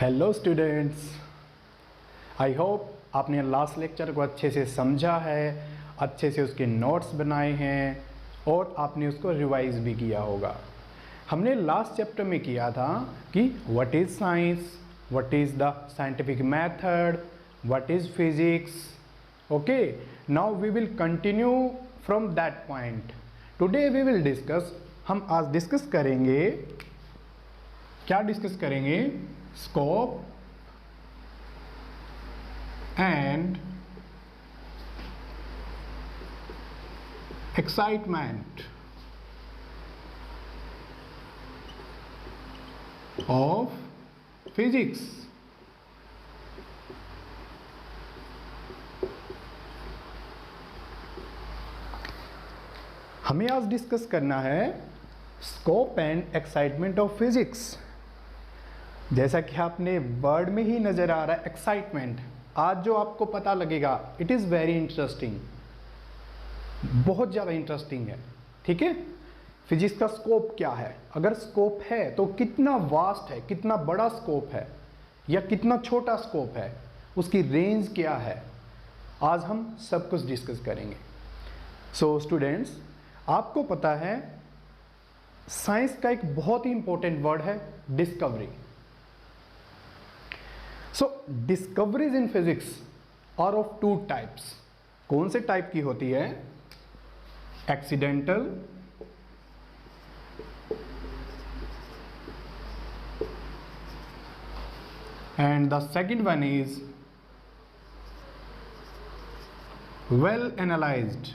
Hello students, I hope आपने last lecture को अच्छे से समझा है, अच्छे से उसके नोट्स बनाए हैं और आपने उसको रिवाइज भी किया होगा। हमने लास्ट चैप्टर में किया था कि what is science, what is the scientific method, what is physics. Okay, now we will continue from that point. Today we will discuss, हम आज डिस्कस करेंगे, क्या डिस्कस करेंगे? Scope and excitement of physics. हमें आज डिस्कस करना है scope and excitement of physics. जैसा कि आपने वर्ड में ही नजर आ रहा है एक्साइटमेंट, आज जो आपको पता लगेगा इट इज़ वेरी इंटरेस्टिंग, बहुत ज़्यादा इंटरेस्टिंग है। ठीक है, फिजिक्स का स्कोप क्या है, अगर स्कोप है तो कितना वास्ट है, कितना बड़ा स्कोप है या कितना छोटा स्कोप है, उसकी रेंज क्या है, आज हम सब कुछ डिस्कस करेंगे। सो स्टूडेंट्स, आपको पता है साइंस का एक बहुत ही इंपॉर्टेंट वर्ड है discovery. So discoveries in physics are of two types. कौन से टाइप की होती है? Accidental and the second one is well analysed.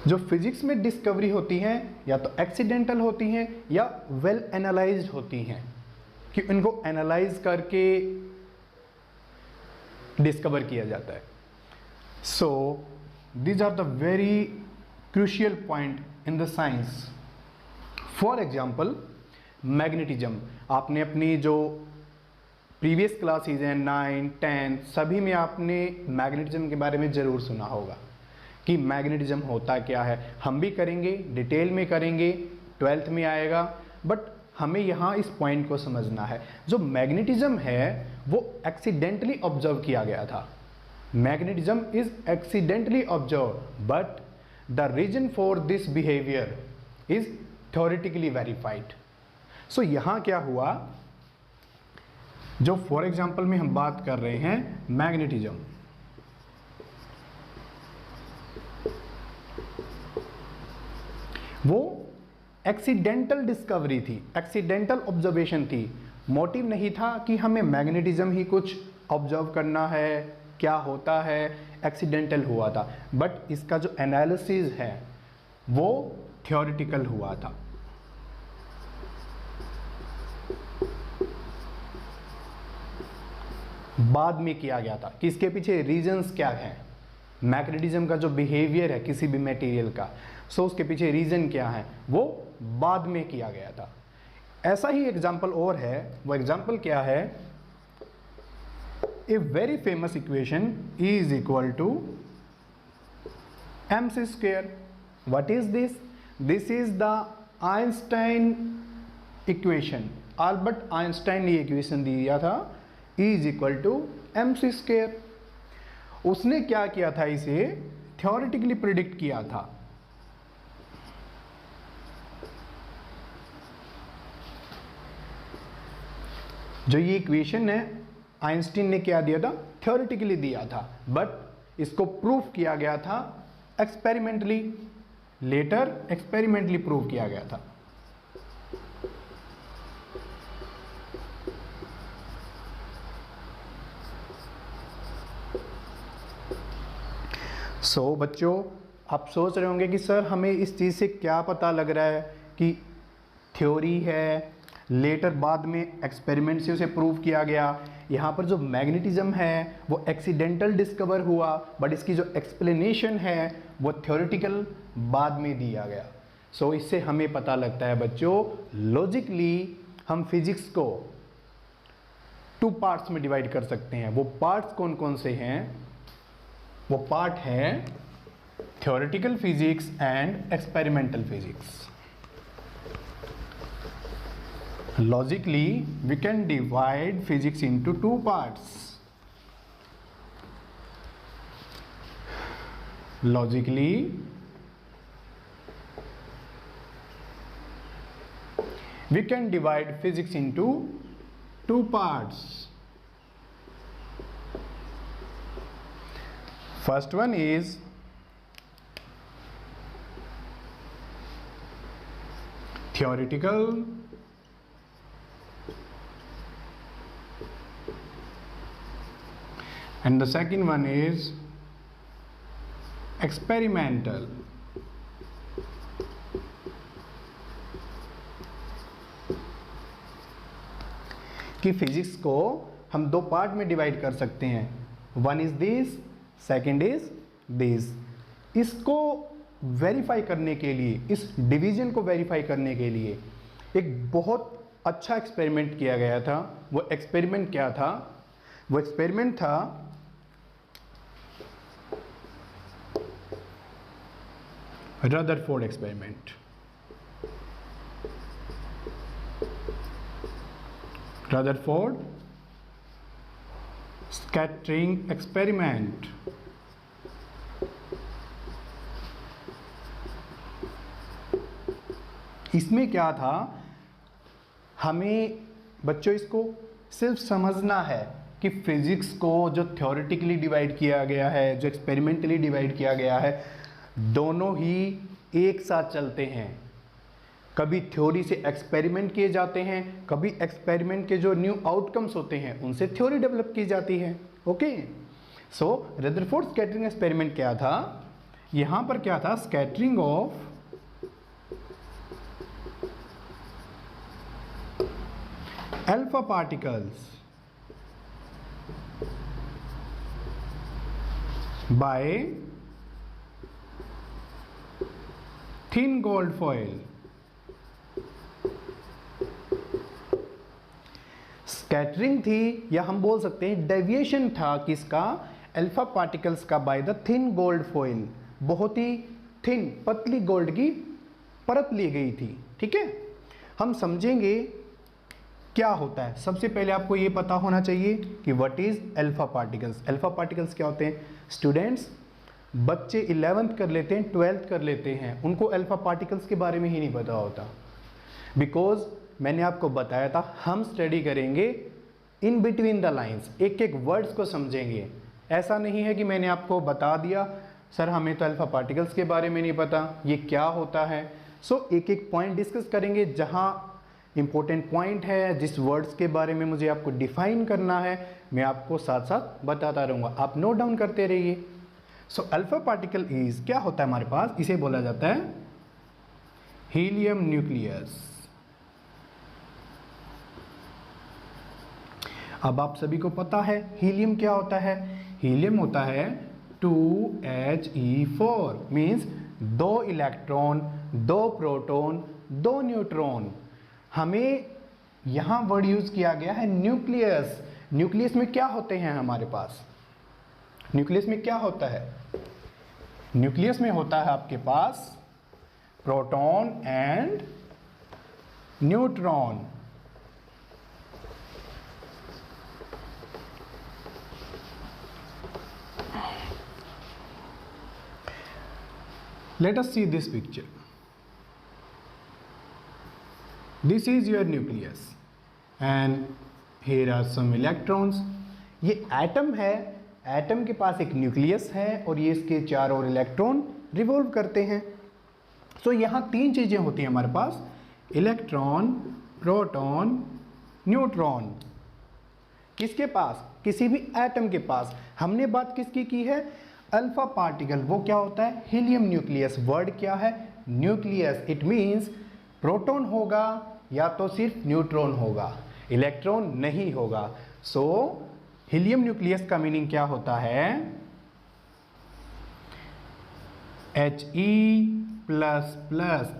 जो फिजिक्स में डिस्कवरी होती हैं या तो एक्सीडेंटल होती हैं या वेल एनालाइज्ड होती हैं, कि इनको एनालाइज करके डिस्कवर किया जाता है। So these are the very crucial point in the science. For example magnetism, आपने अपनी जो प्रीवियस क्लासेज हैं 9, 10 सभी में आपने मैग्नेटिज्म के बारे में ज़रूर सुना होगा कि मैग्नेटिज्म होता क्या है। हम भी करेंगे, डिटेल में करेंगे, 12th में आएगा, बट हमें यहाँ इस पॉइंट को समझना है। जो मैग्नेटिज्म है वो एक्सीडेंटली ऑब्जर्व किया गया था। Magnetism is accidentally observe, but the reason for this behaviour is theoretically verified. So यहाँ क्या हुआ, जो फॉर एग्जाम्पल में हम बात कर रहे हैं मैग्नेटिज्म, वो एक्सीडेंटल डिस्कवरी थी, एक्सीडेंटल ऑब्जर्वेशन थी। मोटिव नहीं था कि हमें मैग्नेटिज्म ही कुछ ऑब्जर्व करना है, क्या होता है, एक्सीडेंटल हुआ था। बट इसका जो एनालिसिस है वो थ्योरेटिकल हुआ था। बाद में किया गया था कि इसके पीछे रीजंस क्या हैं, मैग्नेटिज्म का जो बिहेवियर है किसी भी मटेरियल का, सो उसके पीछे रीजन क्या है, वो बाद में किया गया था। ऐसा ही एग्जाम्पल और है, वो एग्जाम्पल क्या है? A very famous equation is equal to mc square. What is this? This is the Einstein equation. Albert Einstein ने इक्वेशन दिया था, is equal to mc square. उसने क्या किया था, इसे थ्योरेटिकली प्रिडिक्ट किया था। जो ये इक्वेशन है आइंस्टीन ने क्या दिया था? थ्योरेटिकली दिया था, बट इसको प्रूफ किया गया था एक्सपेरिमेंटली। लेटर एक्सपेरिमेंटली प्रूव किया गया था। सो बच्चों, आप सोच रहे होंगे कि सर हमें इस चीज़ से क्या पता लग रहा है कि थ्योरी है, लेटर बाद में एक्सपेरिमेंट से उसे प्रूव किया गया। यहाँ पर जो मैग्नेटिज्म है वो एक्सीडेंटल डिस्कवर हुआ, बट इसकी जो एक्सप्लेनेशन है वो थ्योरेटिकल बाद में दिया गया। सो इससे हमें पता लगता है बच्चों, लॉजिकली हम फिजिक्स को 2 पार्ट्स में डिवाइड कर सकते हैं। वो पार्ट्स कौन कौन से हैं? वो पार्ट है theoretical physics and experimental physics. Logically, we can divide physics into two parts. Logically, we can divide physics into two parts. First one is theoretical, and the second one is experimental. कि physics को हम दो part में divide कर सकते हैं, one is this, second is this. इसको verify करने के लिए, इस डिवीजन को वेरीफाई करने के लिए एक बहुत अच्छा एक्सपेरिमेंट किया गया था। वो एक्सपेरिमेंट क्या था? वो एक्सपेरिमेंट था Rutherford experiment. Rutherford scattering experiment. इसमें क्या था, हमें बच्चों इसको सिर्फ समझना है कि फिजिक्स को जो थ्योरेटिकली डिवाइड किया गया है, जो एक्सपेरिमेंटली डिवाइड किया गया है, दोनों ही एक साथ चलते हैं। कभी थ्योरी से एक्सपेरिमेंट किए जाते हैं, कभी एक्सपेरिमेंट के जो न्यू आउटकम्स होते हैं उनसे थ्योरी डेवलप की जाती है। ओके, सो रदरफोर्ड स्कैटरिंग एक्सपेरिमेंट क्या था? यहां पर क्या था? Scattering of alpha particles bye thin gold foil. Scattering थी, या हम बोल सकते हैं डेविएशन था किसका? अल्फा पार्टिकल्स का, by the thin gold foil. बहुत ही थिन, पतली गोल्ड की परत ली गई थी। ठीक है, हम समझेंगे क्या होता है। सबसे पहले आपको ये पता होना चाहिए कि what is alpha particles. Alpha particles क्या होते हैं? स्टूडेंट्स, बच्चे 11th कर लेते हैं, 12th कर लेते हैं, उनको अल्फा पार्टिकल्स के बारे में ही नहीं पता होता। बिकॉज मैंने आपको बताया था हम स्टडी करेंगे इन बिटवीन द लाइंस, एक एक वर्ड्स को समझेंगे। ऐसा नहीं है कि मैंने आपको बता दिया सर हमें तो अल्फा पार्टिकल्स के बारे में नहीं पता, ये क्या होता है। सो एक एक पॉइंट डिस्कस करेंगे, जहाँ इंपॉर्टेंट पॉइंट है, जिस वर्ड्स के बारे में मुझे आपको डिफाइन करना है, मैं आपको साथ साथ बताता रहूँगा। आप नोट डाउन करते रहिए। सो अल्फा पार्टिकल इज, क्या होता है हमारे पास? इसे बोला जाता है हीलियम न्यूक्लियस। अब आप सभी को पता है हीलियम क्या होता है? हीलियम होता है 2He4, means 2 electron, 2 proton, 2 neutron. हमें यहां वर्ड यूज किया गया है न्यूक्लियस। न्यूक्लियस में क्या होते हैं हमारे पास? न्यूक्लियस में क्या होता है? न्यूक्लियस में होता है आपके पास proton and neutron. Let us see this picture. This is your nucleus and here are some electrons. ये एटम है, एटम के पास एक न्यूक्लियस है और ये इसके चारों ओर इलेक्ट्रॉन रिवॉल्व करते हैं। सो यहाँ तीन चीज़ें होती हैं हमारे पास, इलेक्ट्रॉन, प्रोटॉन, न्यूट्रॉन। किसके पास? किसी भी एटम के पास। हमने बात किसकी की है? Alpha particle. वो क्या होता है? Helium nucleus. वर्ड क्या है? न्यूक्लियस। इट मीन्स प्रोटॉन होगा या तो सिर्फ न्यूट्रॉन होगा, इलेक्ट्रॉन नहीं होगा। सो हीलियम न्यूक्लियस का मीनिंग क्या होता है? He++,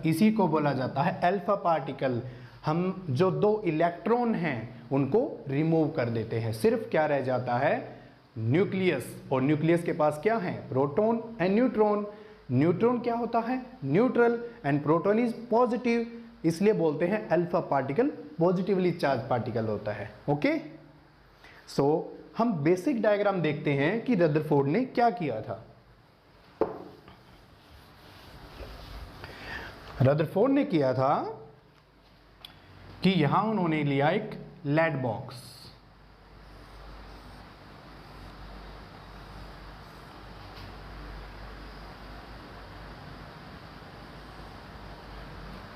इसी को बोला जाता है अल्फा पार्टिकल। हम जो 2 इलेक्ट्रॉन हैं उनको रिमूव कर देते हैं, सिर्फ क्या रह जाता है? न्यूक्लियस। और न्यूक्लियस के पास क्या है? Proton and neutron. न्यूट्रॉन क्या होता है? Neutral, and proton is positive, इसलिए बोलते हैं alpha particle positively charge particle होता है। ओके, सो हम बेसिक डायग्राम देखते हैं कि रदरफोर्ड ने क्या किया था। रदरफोर्ड ने किया था कि यहां उन्होंने लिया एक lead box,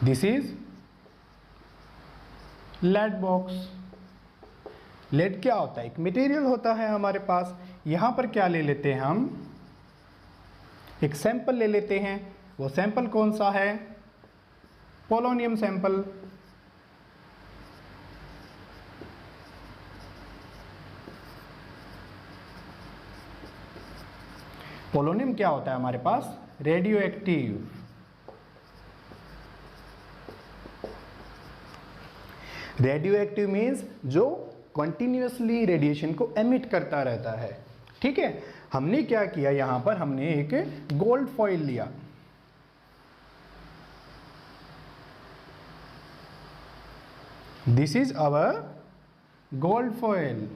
this is lead box. Lead क्या होता है? एक मटेरियल होता है हमारे पास। यहां पर क्या ले लेते हैं हम? एक सैंपल ले लेते हैं। वो सैंपल कौन सा है? Polonium sample. पोलोनियम क्या होता है हमारे पास? Radioactive. Radioactive means जो कंटिन्यूअसली रेडिएशन को एमिट करता रहता है। ठीक है, हमने क्या किया यहां पर? हमने एक गोल्ड फॉइल लिया। This is our gold foil.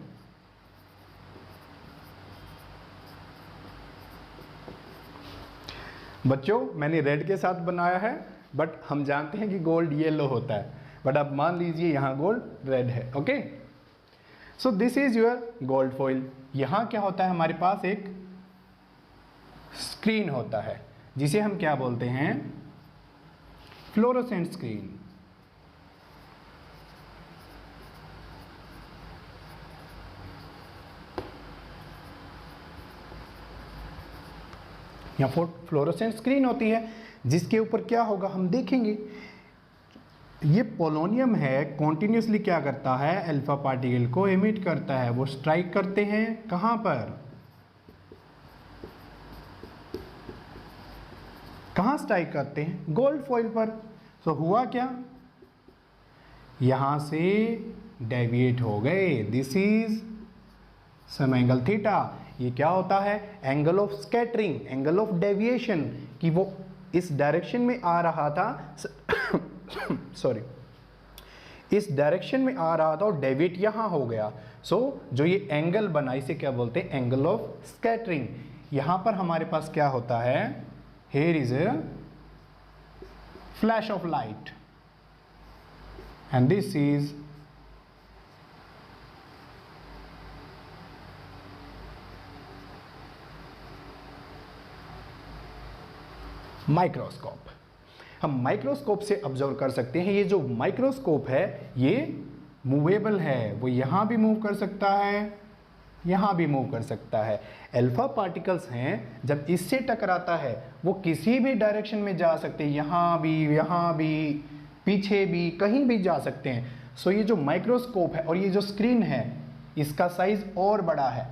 बच्चों, मैंने रेड के साथ बनाया है, बट हम जानते हैं कि गोल्ड येलो होता है, बट अब मान लीजिए यहां गोल्ड रेड है। Okay, so this is your gold foil. यहां क्या होता है हमारे पास? एक स्क्रीन होता है जिसे हम क्या बोलते हैं? Fluorescent screen. यहाँ फ्लोरोसेंट स्क्रीन होती है जिसके ऊपर क्या होगा हम देखेंगे। ये पोलोनियम है, कॉन्टिन्यूसली क्या करता है? अल्फा पार्टिकल को एमिट करता है। वो स्ट्राइक करते हैं कहां पर? कहां स्ट्राइक करते हैं? गोल्ड फॉइल पर। तो हुआ क्या? यहां से डेविएट हो गए। This is some angle theta. ये क्या होता है? Angle of scattering, angle of deviation, कि वो इस डायरेक्शन में आ रहा था सॉरी, इस डायरेक्शन में आ रहा था और डेविएट यहां हो गया। सो जो ये एंगल बना इसे क्या बोलते हैं? Angle of scattering. यहां पर हमारे पास क्या होता है? Here is a flash of light and this is microscope. हम माइक्रोस्कोप से ऑब्जर्व कर सकते हैं। ये जो माइक्रोस्कोप है ये मूवेबल है, वो यहां भी मूव कर सकता है, यहां भी मूव कर सकता है। अल्फा पार्टिकल्स हैं, जब इससे टकराता है वो किसी भी डायरेक्शन में जा सकते हैं, यहां भी, पीछे भी, कहीं भी जा सकते हैं। सो ये जो माइक्रोस्कोप है और ये जो स्क्रीन है इसका साइज और बड़ा है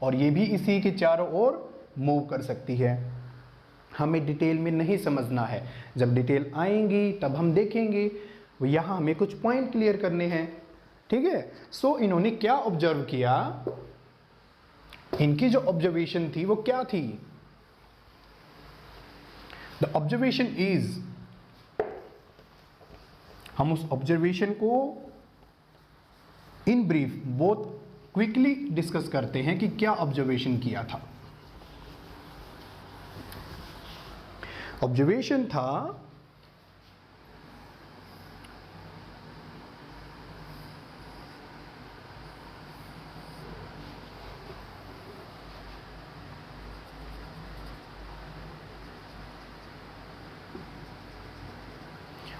और ये भी इसी के चारों ओर मूव कर सकती है। हमें डिटेल में नहीं समझना है, जब डिटेल आएंगी तब हम देखेंगे। यहाँ हमें कुछ पॉइंट क्लियर करने हैं। ठीक है, सो इन्होंने क्या ऑब्जर्व किया? इनकी जो ऑब्जर्वेशन थी वो क्या थी? द ऑब्जर्वेशन इज, हम उस ऑब्जर्वेशन को इन ब्रीफ बहुत क्विकली डिस्कस करते हैं कि क्या ऑब्जर्वेशन किया था। ऑब्जर्वेशन था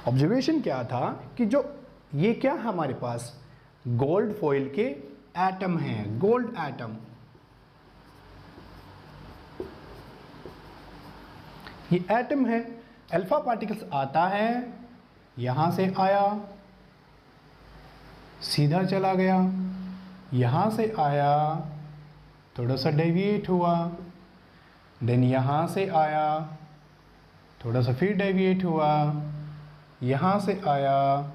ऑब्जर्वेशन क्या था कि जो ये क्या है हमारे पास? गोल्ड फॉइल के एटम हैं, गोल्ड एटम। ये एटम है, अल्फा पार्टिकल्स आता है, यहां से आया, सीधा चला गया, यहां से आया, थोड़ा सा डेविएट हुआ, देन यहां से आया, थोड़ा सा फिर डेविएट हुआ, यहां से आया,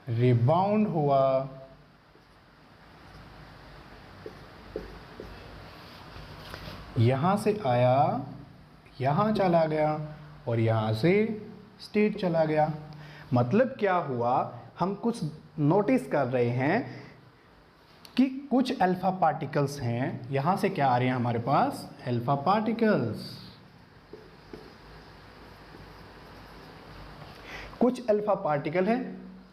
रिबाउंड हुआ, यहां से आया, यहाँ चला गया और यहाँ से स्ट्रेट चला गया। मतलब क्या हुआ? हम कुछ नोटिस कर रहे हैं कि कुछ अल्फा पार्टिकल्स हैं, यहां से क्या आ रहे हैं हमारे पास, अल्फा पार्टिकल्स। कुछ अल्फा पार्टिकल हैं,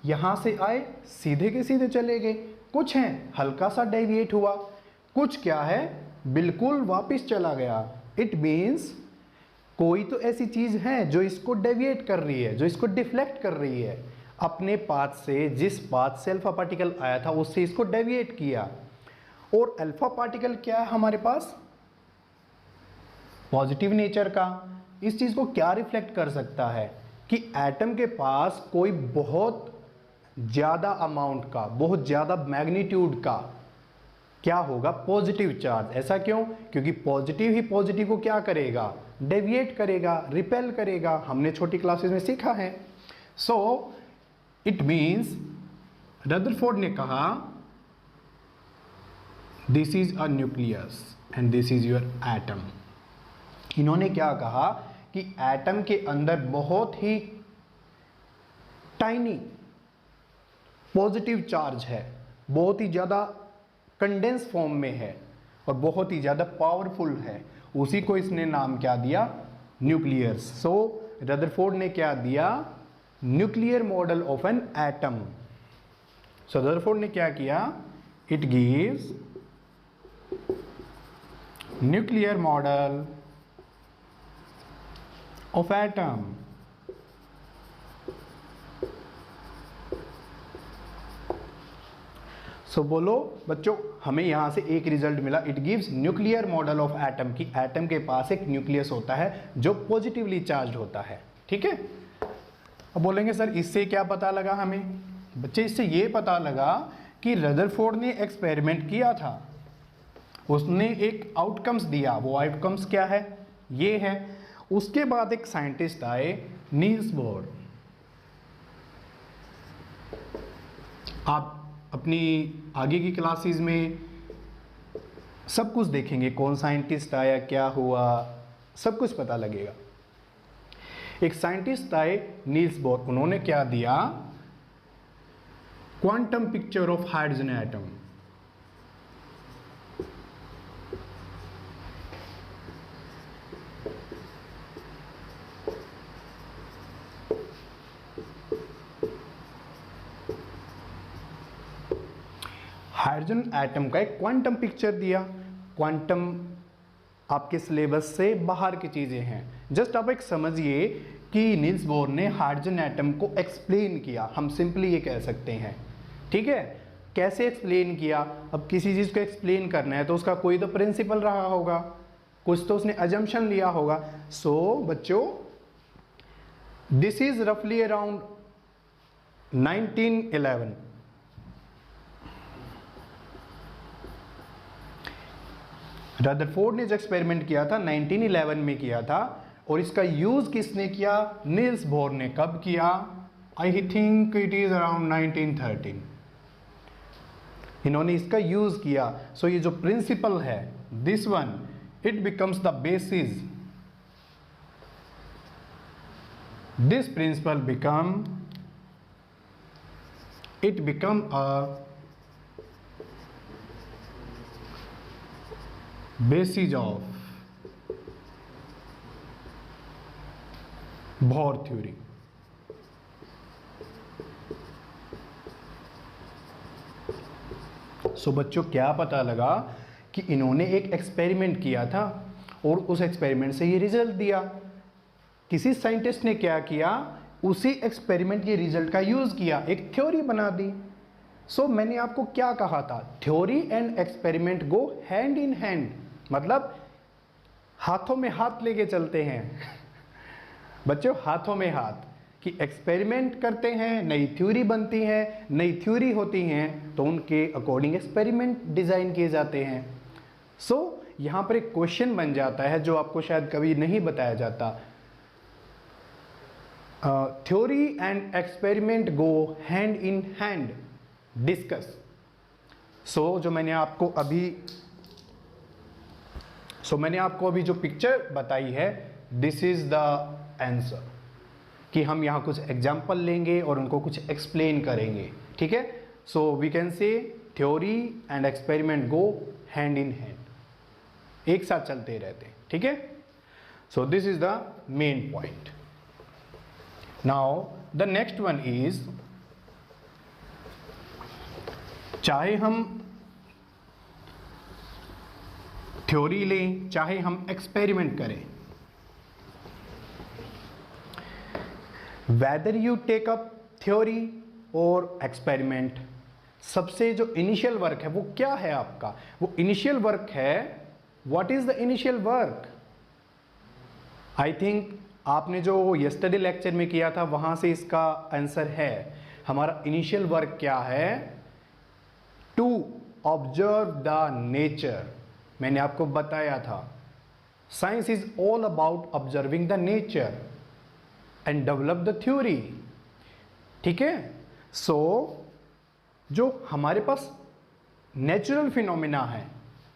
यहां से आए सीधे के सीधे चले गए, कुछ हैं हल्का सा डेविएट हुआ, कुछ क्या है बिल्कुल वापस चला गया। इट मीन्स कोई तो ऐसी चीज है जो इसको डेविएट कर रही है, जो इसको डिफ्लेक्ट कर रही है अपने पाथ से, जिस पाथ से अल्फा पार्टिकल आया था उससे इसको डेविएट किया। और अल्फा पार्टिकल क्या है हमारे पास, पॉजिटिव नेचर का। इस चीज को क्या रिफ्लेक्ट कर सकता है कि एटम के पास कोई बहुत ज्यादा अमाउंट का, बहुत ज्यादा मैग्नीट्यूड का क्या होगा, पॉजिटिव चार्ज। ऐसा क्यों, क्योंकि पॉजिटिव ही पॉजिटिव को क्या करेगा, डेविएट करेगा, रिपेल करेगा, हमने छोटी क्लासेस में सीखा है। सो इट मीन्स रदरफोर्ड ने कहा this is a nucleus and this is your atom. इन्होंने क्या कहा कि एटम के अंदर बहुत ही टाइनी पॉजिटिव चार्ज है, बहुत ही ज़्यादा कंडेंस फॉर्म में है और बहुत ही ज़्यादा पावरफुल है। उसी को इसने नाम क्या दिया, न्यूक्लियस। सो रदरफोर्ड ने क्या दिया, nuclear model of an atom. So Rutherford ने क्या किया, it gives nuclear model of atom. So बोलो बच्चों, हमें यहां से एक रिजल्ट मिला, it gives nuclear model of atom, की एटम के पास एक न्यूक्लियस होता है जो पॉजिटिवली चार्ज होता है। ठीक है, अब बोलेंगे सर इससे क्या पता लगा हमें। बच्चे इससे ये पता लगा कि रदरफोर्ड ने एक्सपेरिमेंट किया था, उसने एक आउटकम्स दिया, वो आउटकम्स क्या है, ये है। उसके बाद एक साइंटिस्ट आए, नील्स बोर। आप अपनी आगे की क्लासेस में सब कुछ देखेंगे, कौन साइंटिस्ट आया, क्या हुआ, सब कुछ पता लगेगा। एक साइंटिस्ट आए नील्स बोर, उन्होंने क्या दिया, quantum picture of hydrogen atom. Hydrogen atom का एक क्वांटम पिक्चर दिया। क्वांटम आपके सिलेबस से बाहर की चीजें हैं, जस्ट आप एक समझिए कि नील्स बोर ने हाइड्रोजन एटम को एक्सप्लेन किया, हम सिंपली ये कह सकते हैं। ठीक है, कैसे एक्सप्लेन किया, अब किसी चीज को एक्सप्लेन करना है तो उसका कोई तो प्रिंसिपल रहा होगा, कुछ तो उसने अजम्पशन लिया होगा। सो बच्चों, दिस इज रफली अराउंड 1911। रदरफोर्ड ने जो एक्सपेरिमेंट किया था 1911 में किया था, और इसका यूज किसने किया, नील्स बोर ने। कब किया, I think it is around 1913 इन्होंने इसका यूज किया। सो ये जो प्रिंसिपल है, this one, it becomes the basis, this principle become a basis of Bohr theory। सो बच्चों, क्या पता लगा कि इन्होंने एक एक्सपेरिमेंट किया था और उस एक्सपेरिमेंट से ये रिजल्ट दिया। किसी साइंटिस्ट ने क्या किया, उसी एक्सपेरिमेंट के रिजल्ट का यूज किया, एक थ्योरी बना दी। सो मैंने आपको क्या कहा था, theory and experiment go hand in hand, मतलब हाथों में हाथ लेके चलते हैं बच्चों, हाथों में हाथ, कि एक्सपेरिमेंट करते हैं, नई थ्योरी बनती है, नई थ्योरी होती हैं तो उनके अकॉर्डिंग एक्सपेरिमेंट डिजाइन किए जाते हैं। सो यहां पर एक क्वेश्चन बन जाता है जो आपको शायद कभी नहीं बताया जाता, theory and experiment go hand in hand, discuss. So मैंने आपको अभी जो पिक्चर बताई है, दिस इज द आंसर, कि हम यहाँ कुछ एग्जाम्पल लेंगे और उनको कुछ एक्सप्लेन करेंगे। ठीक है, so we can say theory and experiment go hand in hand, एक साथ चलते रहते हैं, ठीक है। So this is the main point. Now the next one is, चाहे हम थ्योरी लें चाहे हम एक्सपेरिमेंट करें, whether you take up theory और एक्सपेरिमेंट, सबसे जो इनिशियल वर्क है वो क्या है आपका, वो इनिशियल वर्क है। What is the initial work? I think आपने जो यस्टरडे लेक्चर में किया था वहां से इसका आंसर है। हमारा इनिशियल वर्क क्या है? To observe the nature. मैंने आपको बताया था science is all about observing the nature and develop the theory, ठीक है। सो जो हमारे पास नेचुरल फिनोमिना है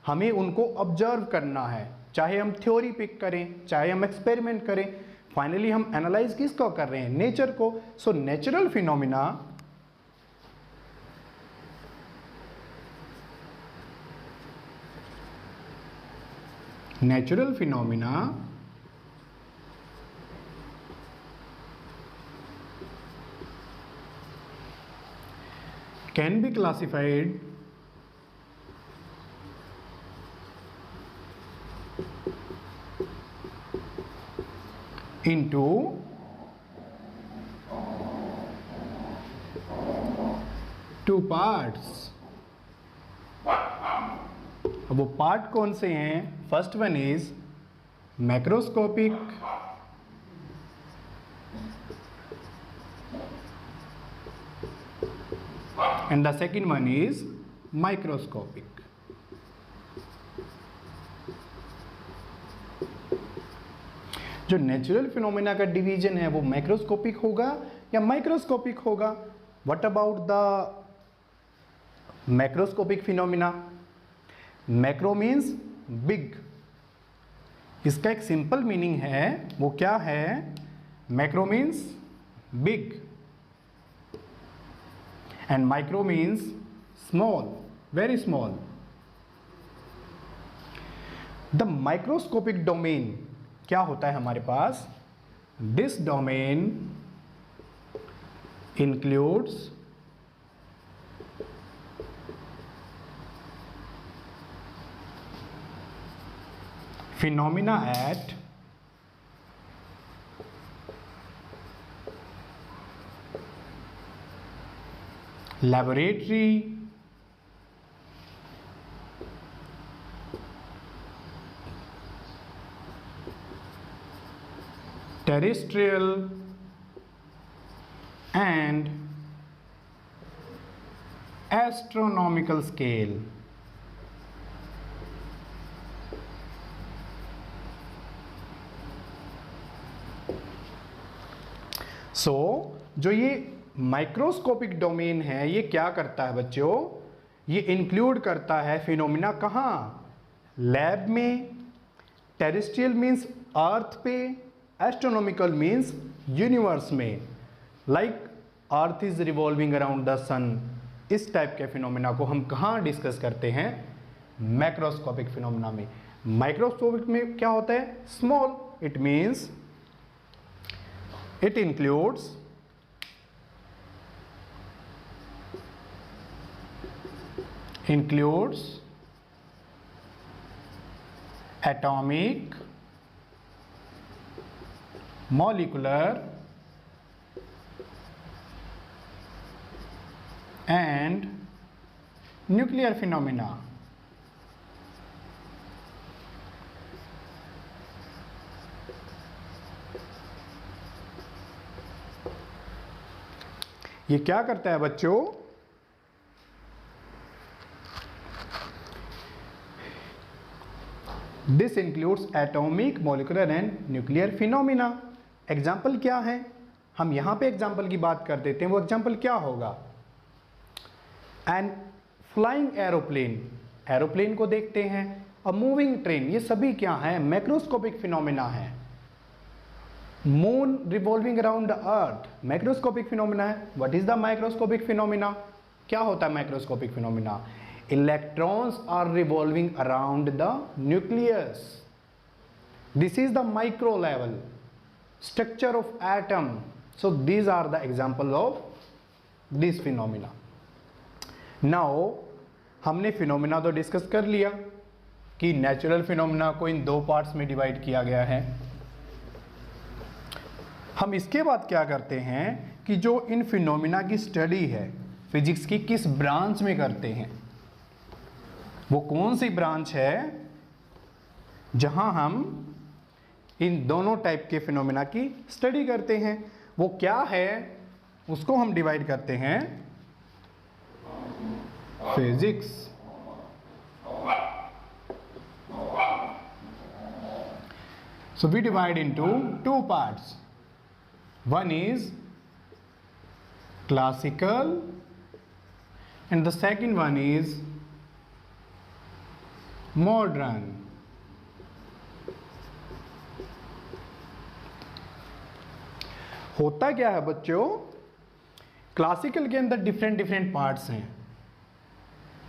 हमें उनको ऑब्जर्व करना है, चाहे हम थ्योरी पिक करें चाहे हम एक्सपेरिमेंट करें, फाइनली हम एनालाइज किसको कर रहे हैं? नेचर को। So natural phenomena can be classified into two parts। अब वो पार्ट कौन से हैं? First one is macroscopic and the second one is microscopic। जो नेचुरल फिनोमेना का डिवीजन है वो मैक्रोस्कोपिक होगा या माइक्रोस्कोपिक होगा? What about the macroscopic phenomena? Macro means big, इसका एक सिंपल मीनिंग है, वो क्या है? Macro means big and micro means small, very small। the microscopic domain क्या होता है हमारे पास? this domain includes phenomena at laboratory terrestrial and astronomical scale। सो जो ये माइक्रोस्कोपिक डोमेन है ये क्या करता है बच्चों? ये इंक्लूड करता है फिनोमिना कहाँ? लैब में, टेरेस्ट्रियल मीन्स अर्थ पे, एस्ट्रोनॉमिकल मीन्स यूनिवर्स में, like earth is revolving around the sun. इस टाइप के फिनोमिना को हम कहाँ डिस्कस करते हैं? मैक्रोस्कोपिक फिनोमिना में। माइक्रोस्कोपिक में क्या होता है? Small. It means it includes atomic, molecular and nuclear phenomena। ये क्या करता है बच्चों? This includes atomic, molecular and nuclear phenomena. Example क्या है? हम यहां पे एग्जाम्पल की बात कर देते हैं। वो एग्जाम्पल क्या होगा? एंड फ्लाइंग एरोप्लेन, एरोप्लेन को देखते हैं, अ मूविंग ट्रेन, ये सभी क्या है? मैक्रोस्कोपिक फिनोमिना है। Moon revolving around the earth, macroscopic phenomena है। What is the microscopic phenomena? क्या होता है microscopic phenomena? Electrons are revolving around the nucleus. This is the micro level structure of atom. So these are the example of this phenomena. Now हमने phenomena तो discuss कर लिया कि natural phenomena को इन दो पार्ट्स में डिवाइड किया गया है. हम इसके बाद क्या करते हैं कि जो इन फिनोमिना की स्टडी है फिजिक्स की किस ब्रांच में करते हैं, वो कौन सी ब्रांच है जहां हम इन दोनों टाइप के फिनोमिना की स्टडी करते हैं. वो क्या है उसको हम डिवाइड करते हैं physics. So we divide into two parts. One is classical and the second one is modern. होता क्या है बच्चों, क्लासिकल के अंदर डिफरेंट डिफरेंट पार्ट्स हैं.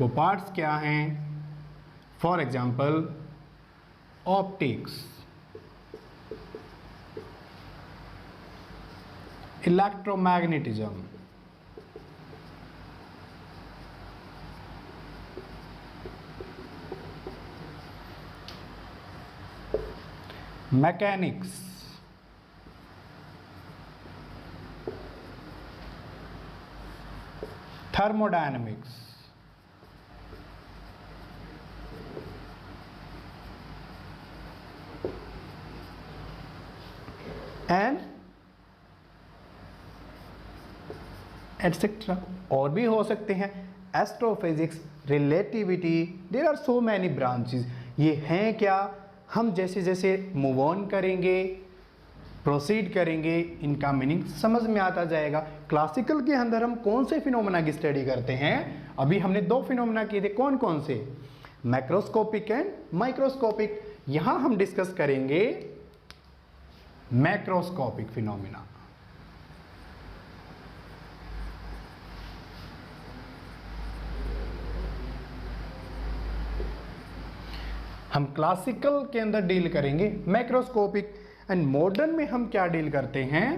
वो पार्ट्स क्या हैं? For example optics, electromagnetism, mechanics, thermodynamics, and etc. और भी हो सकते हैं. Astrophysics, relativity, there are so many branches. ये हैं क्या, हम जैसे जैसे मूव ऑन करेंगे, प्रोसीड करेंगे, इनका मीनिंग समझ में आता जाएगा. क्लासिकल के अंदर हम कौन से फिनोमेना की स्टडी करते हैं? अभी हमने दो फिनोमेना किए थे. कौन कौन से? Macroscopic and microscopic. यहां हम डिस्कस करेंगे मैक्रोस्कोपिक फिनोमेना. हम क्लासिकल के अंदर डील करेंगे मैक्रोस्कोपिक, एंड मॉडर्न में हम क्या डील करते हैं?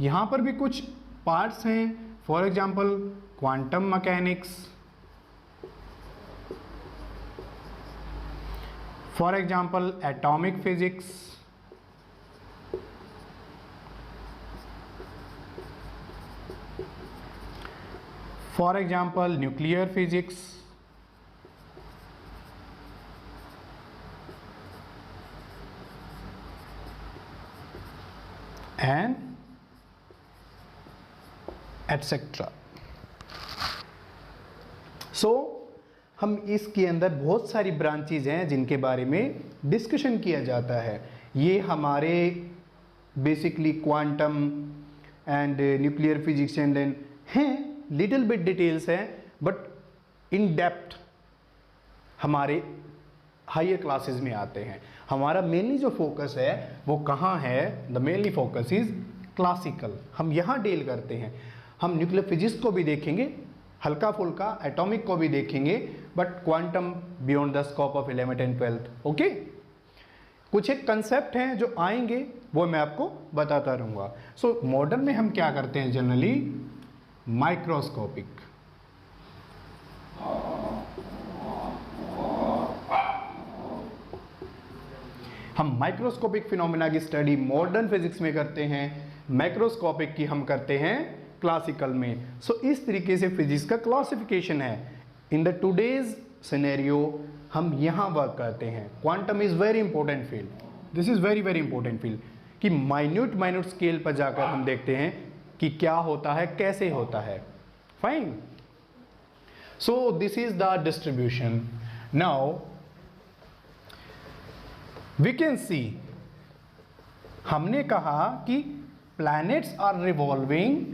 यहां पर भी कुछ पार्ट्स हैं. For example quantum mechanics, for example atomic physics, for example nuclear physics, and etcetera. So हम इसके अंदर बहुत सारी ब्रांचेज हैं जिनके बारे में डिस्कशन किया जाता है. ये हमारे basically quantum and nuclear physics and हैं, लिटिल बिट डिटेल्स हैं, बट इन डेप्थ हमारे हायर क्लासेस में आते हैं. हमारा मेनली जो फोकस है वो कहाँ है? The mainly focus is classical. हम यहाँ डील करते हैं. हम न्यूक्लियर फिजिक्स को भी देखेंगे, हल्का फुल्का एटॉमिक को भी देखेंगे, but quantum beyond the scope of 11th and 12th. Okay, कुछ एक कंसेप्ट हैं जो आएंगे वो मैं आपको बताता रहूँगा. सो मॉडर्न में हम क्या करते हैं? Generally microscopic. हम माइक्रोस्कोपिक फिनोमेना की स्टडी मॉडर्न फिजिक्स में करते हैं, मैक्रोस्कोपिक की हम करते हैं क्लासिकल में. सो इस तरीके से फिजिक्स का क्लासिफिकेशन है. इन द टुडेज सिनेरियो हम यहाँ वर्क करते हैं. Quantum is very important field. This is very very important field कि माइन्यूट स्केल पर जाकर हम देखते हैं कि क्या होता है, कैसे होता है. Fine. So this is the distribution. Now we can see, हमने कहा कि planets are revolving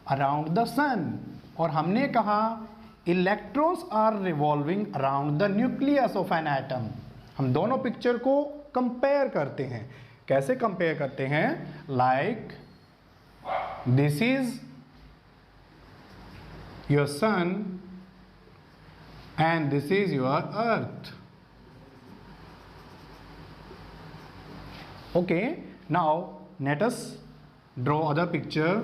around the sun, और हमने कहा electrons are revolving around the nucleus of an atom. हम दोनों पिक्चर को कंपेयर करते हैं. कैसे कंपेयर करते हैं? Like this is your sun, and this is your earth. Okay, now let us draw other picture.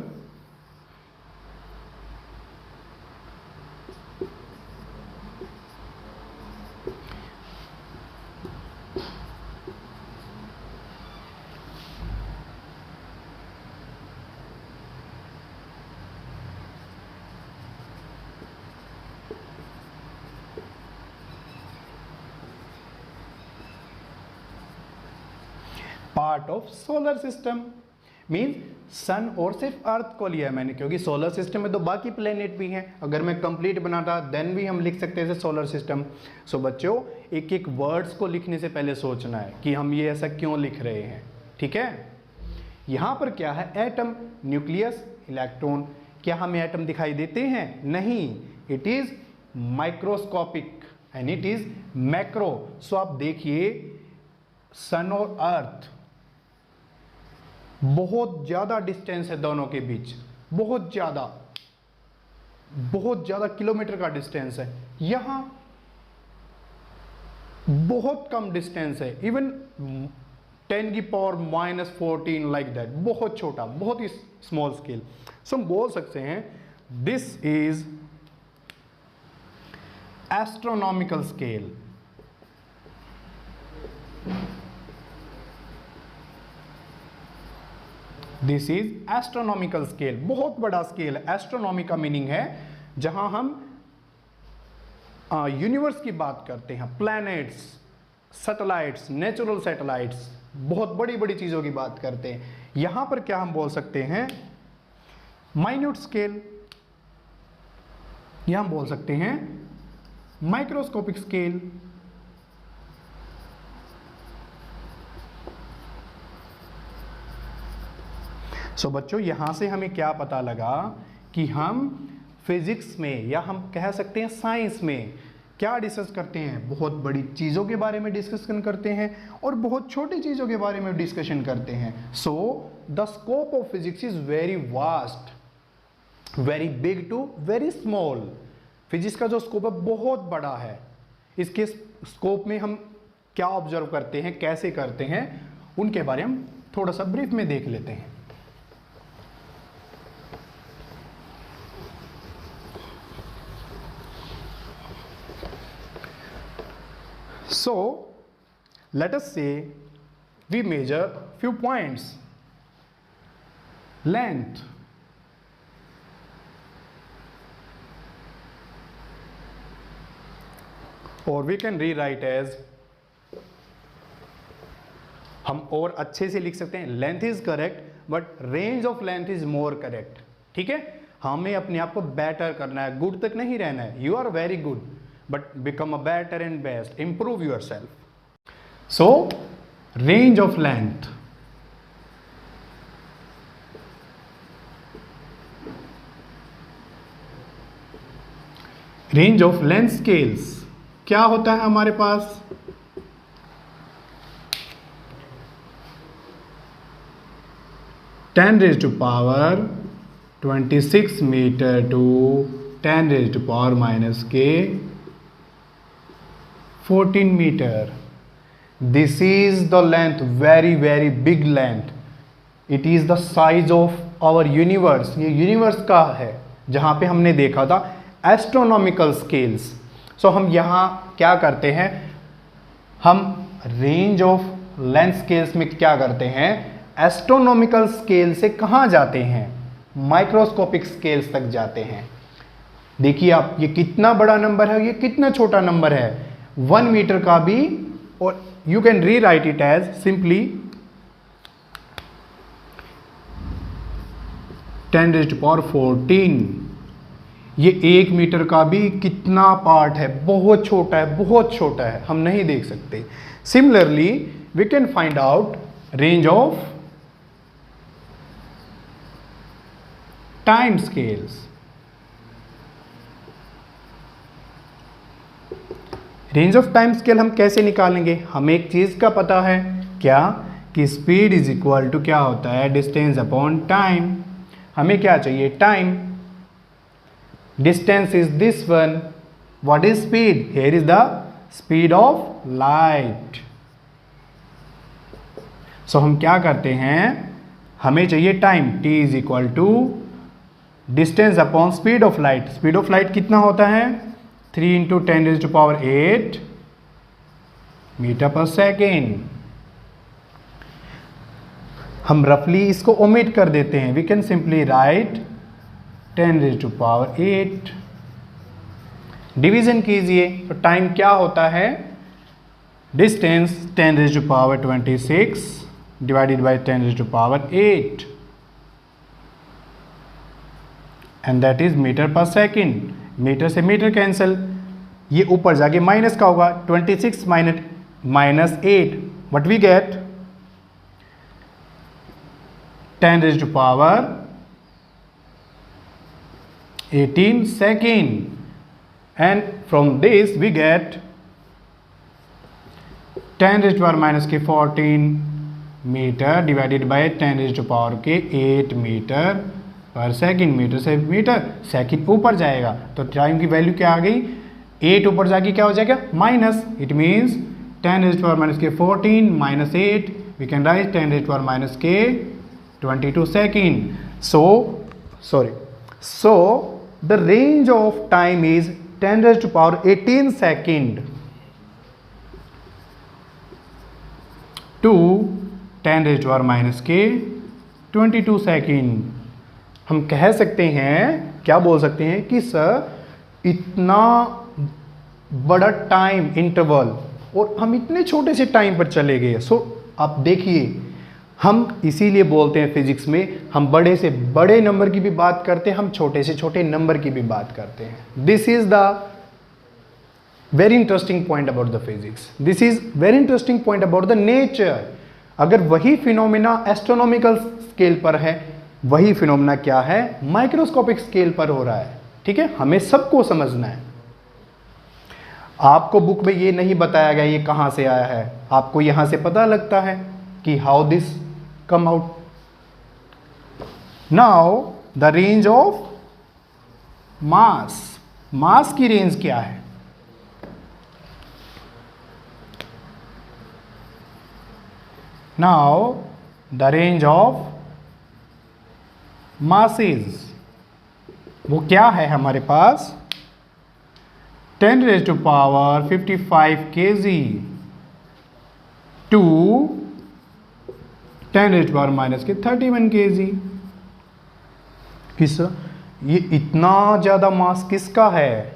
Part of solar system mean sun और सिर्फ अर्थ को लिया है मैंने, क्योंकि सोलर सिस्टम में तो बाकी प्लेनेट भी हैं। अगर मैं कंप्लीट बनाता देन भी हम लिख सकते हैं सोलर सिस्टम। सो बच्चों, एक एक वर्ड्स को लिखने से पहले सोचना है कि हम ये ऐसा क्यों लिख रहे हैं, ठीक है। यहाँ पर क्या है, एटम, न्यूक्लियस, इलेक्ट्रॉन। क्या हमें एटम दिखाई देते हैं? नहीं, it is microscopic and it is macro. So आप देखिए, सन और अर्थ बहुत ज्यादा डिस्टेंस है दोनों के बीच, बहुत ज्यादा किलोमीटर का डिस्टेंस है। यहां बहुत कम डिस्टेंस है, इवन 10⁻⁻14 लाइक दैट, बहुत छोटा, बहुत ही स्मॉल स्केल। सो हम बोल सकते हैं this is astronomical scale. This is astronomical scale, बहुत बड़ा स्केल है। एस्ट्रोनॉमी का मीनिंग है जहां हम यूनिवर्स की बात करते हैं, प्लैनेट्स, सैटेलाइट्स, नेचुरल सैटेलाइट्स, बहुत बड़ी बड़ी चीजों की बात करते हैं। यहां पर क्या हम बोल सकते हैं, माइन्यूट स्केल, यहां हम बोल सकते हैं माइक्रोस्कोपिक स्केल। सो बच्चों, यहां से हमें क्या पता लगा कि हम फिजिक्स में या हम कह सकते हैं साइंस में क्या डिस्कस करते हैं, बहुत बड़ी चीज़ों के बारे में डिस्कशन करते हैं और बहुत छोटी चीज़ों के बारे में डिस्कशन करते हैं। So the scope of physics is very vast, very big to very small. Physics का जो स्कोप है बहुत बड़ा है। इसके स्कोप में हम क्या ऑब्जर्व करते हैं, कैसे करते हैं, उनके बारे में हम थोड़ा सा ब्रीफ में देख लेते हैं। So let us say we measure few points, length, or we can rewrite as, हम और अच्छे से लिख सकते हैं length is correct but range of length is more correct. ठीक है, हमें अपने आप को बेटर करना है, गुड तक नहीं रहना है। You are very good but become a better and best, improve yourself. So range of length, range of length scales क्या होता है हमारे पास, ten raise to power 26 metre to 10 raise to power minus के 14 meter. This is the length, very very big length. It is the size of our universe. ये universe का है जहाँ पे हमने देखा था एस्ट्रोनॉमिकल स्केल्स। सो हम यहाँ क्या करते हैं, हम रेंज ऑफ लेंथ स्केल्स में क्या करते हैं, एस्ट्रोनॉमिकल स्केल से कहाँ जाते हैं, माइक्रोस्कोपिक स्केल्स तक जाते हैं। देखिए आप, ये कितना बड़ा नंबर है, ये कितना छोटा नंबर है, 1 मीटर का भी, और you can rewrite it as simply 10 raise to power 14। ये 1 मीटर का भी कितना पार्ट है, बहुत छोटा है, बहुत छोटा है, हम नहीं देख सकते। Similarly we can find out range of time scales. Range of time scale हम कैसे निकालेंगे, हमें एक चीज़ का पता है, क्या कि स्पीड इज इक्वल टू क्या होता है, डिस्टेंस अपॉन टाइम। हमें क्या चाहिए, time. distance is this one. What is speed? Here is the speed of light. So हम क्या करते हैं, हमें चाहिए time, t is equal to distance upon speed of light. Speed of light कितना होता है? 3 इंटू 10⁸ मीटर पर सेकेंड. हम रफली इसको ओमिट कर देते हैं. We can simply write 10⁸. Division कीजिए तो टाइम क्या होता है? Distance 10⁻26 divided by 10⁸, and that is metre per second. Metre से मीटर कैंसिल, ये ऊपर जाके माइनस का होगा. 26 minus 8, what we get? 10⁻18 second. And from this we get 10⁻14 metre divided by 10⁸ metre per second. Metre से मीटर, सेकेंड ऊपर जाएगा तो टाइम की वैल्यू क्या आ गई? 8 ऊपर जाके क्या हो जाएगा? Minus. It means 10⁻14 minus 8, we can write 10⁻22 second. So the range of time is 10⁻18 second to 10⁻22 second. हम कह सकते हैं, क्या बोल सकते हैं कि सर इतना बड़ा टाइम इंटरवल और हम इतने छोटे से टाइम पर चले गए. सो आप देखिए, हम इसीलिए बोलते हैं फिजिक्स में हम बड़े से बड़े नंबर की भी बात करते हैं, हम छोटे से छोटे नंबर की भी बात करते हैं. This is the very interesting point about the physics. This is very interesting point about the nature. अगर वही फिनोमिना एस्ट्रोनॉमिकल स्केल पर है, वही फिनोमिना क्या है? माइक्रोस्कोपिक स्केल पर हो रहा है. ठीक है, हमें सबको समझना है. आपको बुक में ये नहीं बताया गया ये कहां से आया है, आपको यहां से पता लगता है कि how this come out. Now the range of mass की रेंज क्या है? Now the range of masses वो क्या है हमारे पास? 10⁻55 kg to 10⁻31 kg. किस ये इतना ज़्यादा मास किसका है?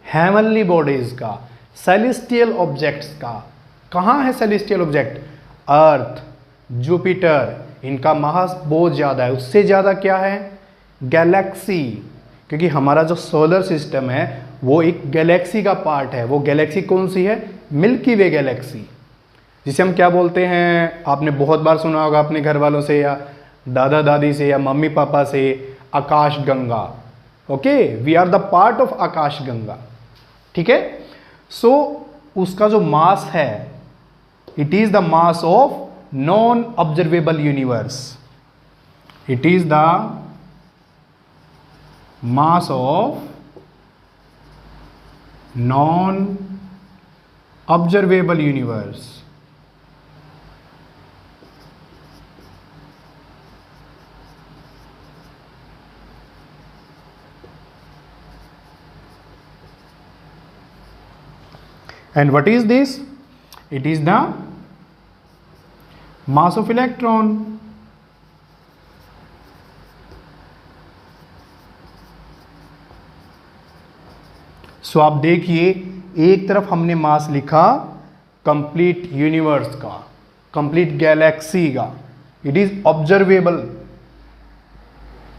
हेवनली बॉडीज का, सेलेस्टियल ऑब्जेक्ट्स का. कहाँ है सेलेस्टियल ऑब्जेक्ट? अर्थ, जुपिटर, इनका मास बहुत ज़्यादा है. उससे ज़्यादा क्या है? गैलेक्सी. क्योंकि हमारा जो सोलर सिस्टम है वो एक गैलेक्सी का पार्ट है. वो गैलेक्सी कौन सी है? मिल्की वे गैलेक्सी, जिसे हम क्या बोलते हैं? आपने बहुत बार सुना होगा अपने घर वालों से या दादा दादी से या मम्मी पापा से, Akash Ganga. Okay, we are the part of Akash Ganga. ठीक है, सो उसका जो मास है, it is the mass of non observable universe. It is the mass of non observable universe. And what is this? It is the mass of electron. So आप देखिए, एक तरफ हमने मास लिखा कंप्लीट यूनिवर्स का, कंप्लीट गैलेक्सी का. It is observable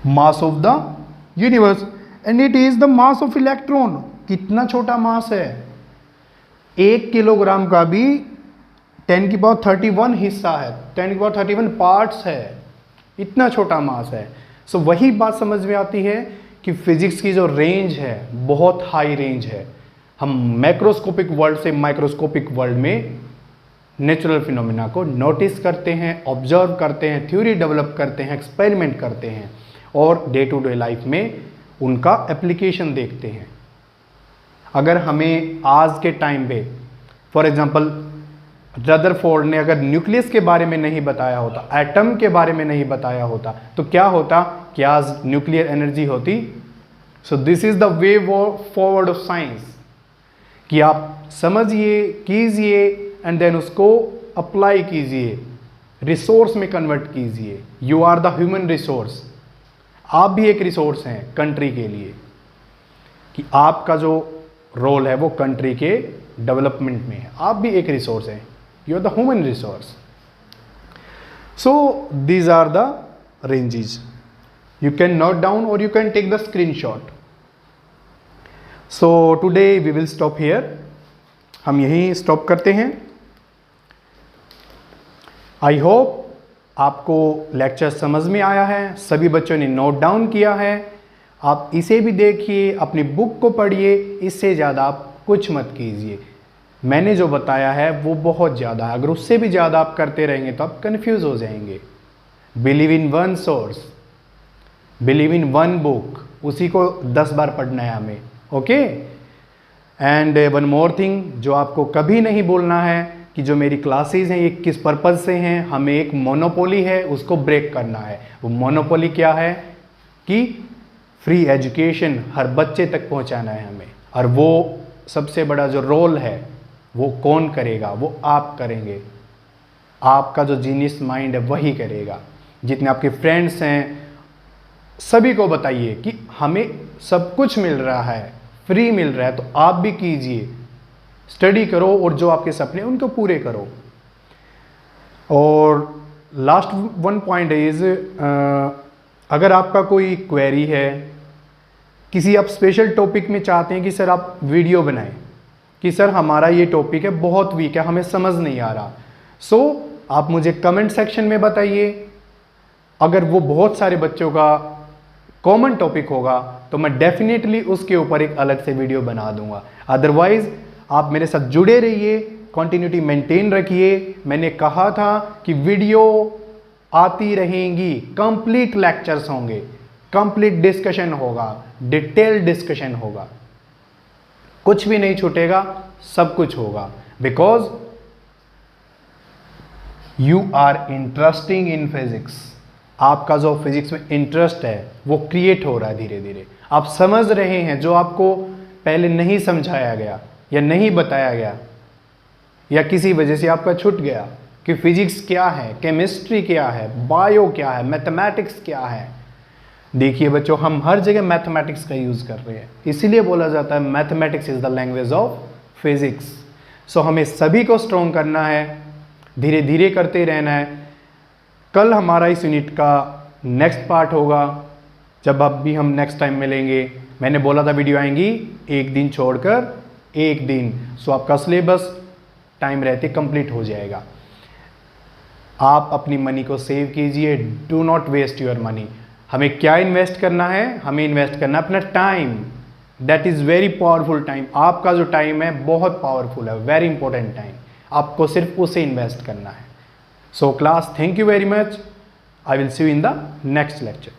mass of the universe and it is the mass of electron. कितना छोटा मास है? 1 किलोग्राम का भी 10⁻31 हिस्सा है, 10⁻31 पार्ट्स है. इतना छोटा मास है. सो वही बात समझ में आती है कि फिजिक्स की जो रेंज है बहुत हाई रेंज है. हम मैक्रोस्कोपिक वर्ल्ड से माइक्रोस्कोपिक वर्ल्ड में नेचुरल फिनोमिना को नोटिस करते हैं, ऑब्जर्व करते हैं, थ्योरी डेवलप करते हैं, एक्सपेरिमेंट करते हैं और डे टू डे लाइफ में उनका एप्लीकेशन देखते हैं। अगर हमें आज के टाइम पे फॉर एग्जांपल रदरफोर्ड ने अगर न्यूक्लियस के बारे में नहीं बताया होता, एटम के बारे में नहीं बताया होता, तो क्या होता, क्या आज न्यूक्लियर एनर्जी होती? So this is the way forward of science, कि आप समझिए, कीजिए एंड देन उसको अप्लाई कीजिए, रिसोर्स में कन्वर्ट कीजिए। You are the human resource, आप भी एक रिसोर्स हैं कंट्री के लिए, कि आपका जो रोल है वो कंट्री के डेवलपमेंट में है, आप भी एक रिसोर्स हैं, you are the human resource. So these are the ranges, you can note down or you can take the screenshot. So today we will stop here, हम यहीं स्टॉप करते हैं। आई होप आपको लेक्चर समझ में आया है, सभी बच्चों ने नोट डाउन किया है। आप इसे भी देखिए, अपनी बुक को पढ़िए, इससे ज़्यादा आप कुछ मत कीजिए। मैंने जो बताया है वो बहुत ज़्यादा है, अगर उससे भी ज़्यादा आप करते रहेंगे तो आप कंफ्यूज हो जाएंगे। Believe in one source, believe in one book, उसी को 10 बार पढ़ना है हमें, okay. And one more thing, जो आपको कभी नहीं बोलना है कि जो मेरी क्लासेस हैं ये किस पर्पज़ से हैं। हमें एक मोनोपोली है, उसको ब्रेक करना है। वो मोनोपोली क्या है कि फ्री एजुकेशन हर बच्चे तक पहुंचाना है हमें, और वो सबसे बड़ा जो रोल है वो कौन करेगा? वो आप करेंगे। आपका जो जीनियस माइंड है वही करेगा। जितने आपके फ्रेंड्स हैं सभी को बताइए कि हमें सब कुछ मिल रहा है, फ्री मिल रहा है, तो आप भी कीजिए, स्टडी करो और जो आपके सपने उनको पूरे करो। और लास्ट वन पॉइंट इज, अगर आपका कोई क्वेरी है, किसी आप स्पेशल टॉपिक में चाहते हैं कि सर आप वीडियो बनाएं, कि सर हमारा ये टॉपिक है बहुत वीक है, हमें समझ नहीं आ रहा, सो आप मुझे कमेंट सेक्शन में बताइए। अगर वो बहुत सारे बच्चों का कॉमन टॉपिक होगा तो मैं डेफिनेटली उसके ऊपर एक अलग से वीडियो बना दूंगा। अदरवाइज आप मेरे साथ जुड़े रहिए, कंटिन्यूटी मेंटेन रखिए। मैंने कहा था कि वीडियो आती रहेंगी, कंप्लीट लेक्चर्स होंगे, कंप्लीट डिस्कशन होगा, डिटेल डिस्कशन होगा, कुछ भी नहीं छूटेगा, सब कुछ होगा। Because you are interesting in physics, आपका जो फिजिक्स में इंटरेस्ट है वो क्रिएट हो रहा है धीरे धीरे। आप समझ रहे हैं जो आपको पहले नहीं समझाया गया या नहीं बताया गया, या किसी वजह से आपका छूट गया कि फिजिक्स क्या है, केमिस्ट्री क्या है, बायो क्या है, मैथमेटिक्स क्या है। देखिए बच्चों, हम हर जगह मैथमेटिक्स का यूज़ कर रहे हैं, इसीलिए बोला जाता है mathematics is the language of physics. So हमें सभी को स्ट्रॉन्ग करना है, धीरे धीरे करते रहना है। कल हमारा इस यूनिट का नेक्स्ट पार्ट होगा, जब अब भी हम नेक्स्ट टाइम मिलेंगे। मैंने बोला था वीडियो आएंगी एक दिन छोड़कर एक दिन, सो आपका सिलेबस टाइम रहते कंप्लीट हो जाएगा। आप अपनी मनी को सेव कीजिए, do not waste your money. हमें क्या इन्वेस्ट करना है? हमें इन्वेस्ट करना है अपना time. That is very powerful time. आपका जो टाइम है बहुत पावरफुल है, वेरी इंपॉर्टेंट टाइम। आपको सिर्फ उसे इन्वेस्ट करना है। So class, thank you very much. I will see you in the next lecture.